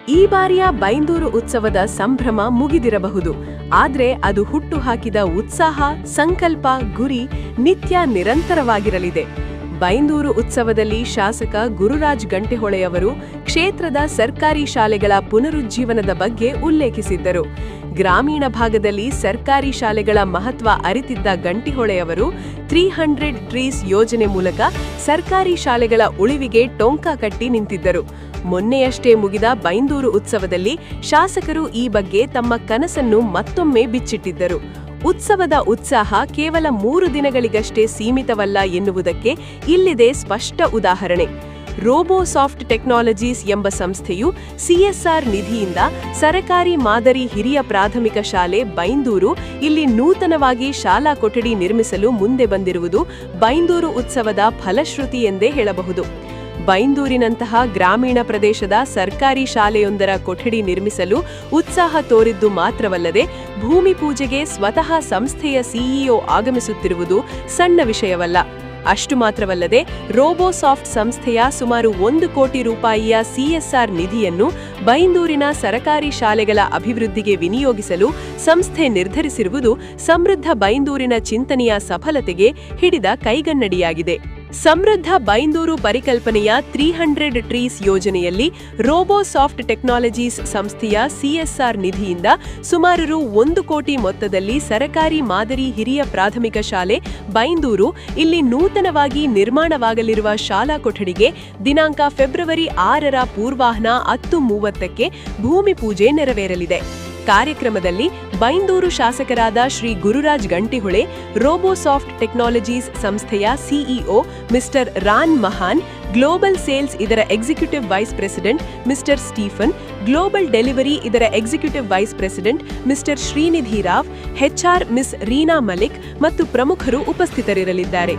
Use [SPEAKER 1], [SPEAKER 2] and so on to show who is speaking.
[SPEAKER 1] ಈ ಬಾರಿಯ ಬೈಂದೂರು ಉತ್ಸವದ ಸಂಭ್ರಮ ಮುಗಿದಿರಬಹುದು, ಆದ್ರೆ ಅದು ಹುಟ್ಟುಹಾಕಿದ ಉತ್ಸಾಹ, ಸಂಕಲ್ಪ, ಗುರಿ ನಿತ್ಯ ನಿರಂತರವಾಗಿರಲಿದೆ. ಬೈಂದೂರು ಉತ್ಸವದಲ್ಲಿ ಶಾಸಕ ಗುರುರಾಜ್ ಗಂಟಿಹೊಳೆಯವರು ಕ್ಷೇತ್ರದ ಸರ್ಕಾರಿ ಶಾಲೆಗಳ ಪುನರುಜ್ಜೀವನದ ಬಗ್ಗೆ ಉಲ್ಲೇಖಿಸಿದ್ದರು. ಗ್ರಾಮೀಣ ಭಾಗದಲ್ಲಿ ಸರ್ಕಾರಿ ಶಾಲೆಗಳ ಮಹತ್ವ ಅರಿತಿದ್ದ ಗಂಟಿಹೊಳೆಯವರು 300 ಟ್ರೀಸ್ ಯೋಜನೆ ಮೂಲಕ ಸರ್ಕಾರಿ ಶಾಲೆಗಳ ಉಳಿವಿಗೆ ಟೊಂಕ ಕಟ್ಟಿ ನಿಂತಿದ್ದರು. ಮೊನ್ನೆಯಷ್ಟೇ ಮುಗಿದ ಬೈಂದೂರು ಉತ್ಸವದಲ್ಲಿ ಶಾಸಕರು ಈ ಬಗ್ಗೆ ತಮ್ಮ ಕನಸನ್ನು ಮತ್ತೊಮ್ಮೆ ಬಿಚ್ಚಿಟ್ಟಿದ್ದರು. ಉತ್ಸವದ ಉತ್ಸಾಹ ಕೇವಲ 3 ದಿನಗಳಿಗಷ್ಟೇ ಸೀಮಿತವಲ್ಲ ಎನ್ನುವುದಕ್ಕೆ ಇಲ್ಲಿದೆ ಸ್ಪಷ್ಟ ಉದಾಹರಣೆ. ರೋಬೋಸಾಫ್ಟ್ ಟೆಕ್ನಾಲಜೀಸ್ ಎಂಬ ಸಂಸ್ಥೆಯು CSR ನಿಧಿಯಿಂದ ಸರಕಾರಿ ಮಾದರಿ ಹಿರಿಯ ಪ್ರಾಥಮಿಕ ಶಾಲೆ ಬೈಂದೂರು ಇಲ್ಲಿ ನೂತನವಾಗಿ ಶಾಲಾ ಕೊಠಡಿ ನಿರ್ಮಿಸಲು ಮುಂದೆ ಬಂದಿರುವುದು ಬೈಂದೂರು ಉತ್ಸವದ ಫಲಶ್ರುತಿ ಎಂದೇ ಹೇಳಬಹುದು. ಬೈಂದೂರಿನಂತಹ ಗ್ರಾಮೀಣ ಪ್ರದೇಶದ ಸರ್ಕಾರಿ ಶಾಲೆಯೊಂದರ ಕೊಠಡಿ ನಿರ್ಮಿಸಲು ಉತ್ಸಾಹ ತೋರಿದ್ದು ಮಾತ್ರವಲ್ಲದೆ ಭೂಮಿ ಪೂಜೆಗೆ ಸ್ವತಃ ಸಂಸ್ಥೆಯ CEO ಆಗಮಿಸುತ್ತಿರುವುದು ಸಣ್ಣ ವಿಷಯವಲ್ಲ. ಅಷ್ಟು ಮಾತ್ರವಲ್ಲದೆ ರೋಬೋಸಾಫ್ಟ್ ಸಂಸ್ಥೆಯ ಸುಮಾರು 1 ಕೋಟಿ ರೂಪಾಯಿಯ CSR ನಿಧಿಯನ್ನು ಬೈಂದೂರಿನ ಸರಕಾರಿ ಶಾಲೆಗಳ ಅಭಿವೃದ್ಧಿಗೆ ವಿನಿಯೋಗಿಸಲು ಸಂಸ್ಥೆ ನಿರ್ಧರಿಸಿರುವುದು ಸಮೃದ್ಧ ಬೈಂದೂರಿನ ಚಿಂತನೆಯ ಸಫಲತೆಗೆ ಹಿಡಿದ ಕೈಗನ್ನಡಿಯಾಗಿದೆ. ಸಮೃದ್ಧ ಬೈಂದೂರು ಪರಿಕಲ್ಪನೆಯ 300 ಟ್ರೀಸ್ ಯೋಜನೆಯಲ್ಲಿ ರೋಬೋಸಾಫ್ಟ್ ಟೆಕ್ನಾಲಜೀಸ್ ಸಂಸ್ಥೆಯ CSR ನಿಧಿಯಿಂದ ಸುಮಾರು ರು 1 ಕೋಟಿ ಮೊತ್ತದಲ್ಲಿ ಸರಕಾರಿ ಮಾದರಿ ಹಿರಿಯ ಪ್ರಾಥಮಿಕ ಶಾಲೆ ಬೈಂದೂರು ಇಲ್ಲಿ ನೂತನವಾಗಿ ನಿರ್ಮಾಣವಾಗಲಿರುವ ಶಾಲಾ ಕೊಠಡಿಗೆ ದಿನಾಂಕ ಫೆಬ್ರವರಿ 6ರ ಪೂರ್ವಾಹ್ನ 10:30ಕ್ಕೆ ಭೂಮಿ ಪೂಜೆ ನೆರವೇರಲಿದೆ. ಕಾರ್ಯಕ್ರಮದಲ್ಲಿ ಬೈಂದೂರು ಶಾಸಕರಾದ ಶ್ರೀ ಗುರುರಾಜ್ ಗಂಟಿಹೊಳೆ, ರೋಬೋಸಾಫ್ಟ್ ಟೆಕ್ನಾಲಜೀಸ್ ಸಂಸ್ಥೆಯ CEO mister Ron Mahan, global sales ಇದರ executive vice president mister Stephen, global delivery ಇದರ executive vice president mister Shrinidhi Rao, HR miss Reena Malik ಮತ್ತು ಪ್ರಮುಖರು ಉಪಸ್ಥಿತರಿರಲಿದ್ದಾರೆ.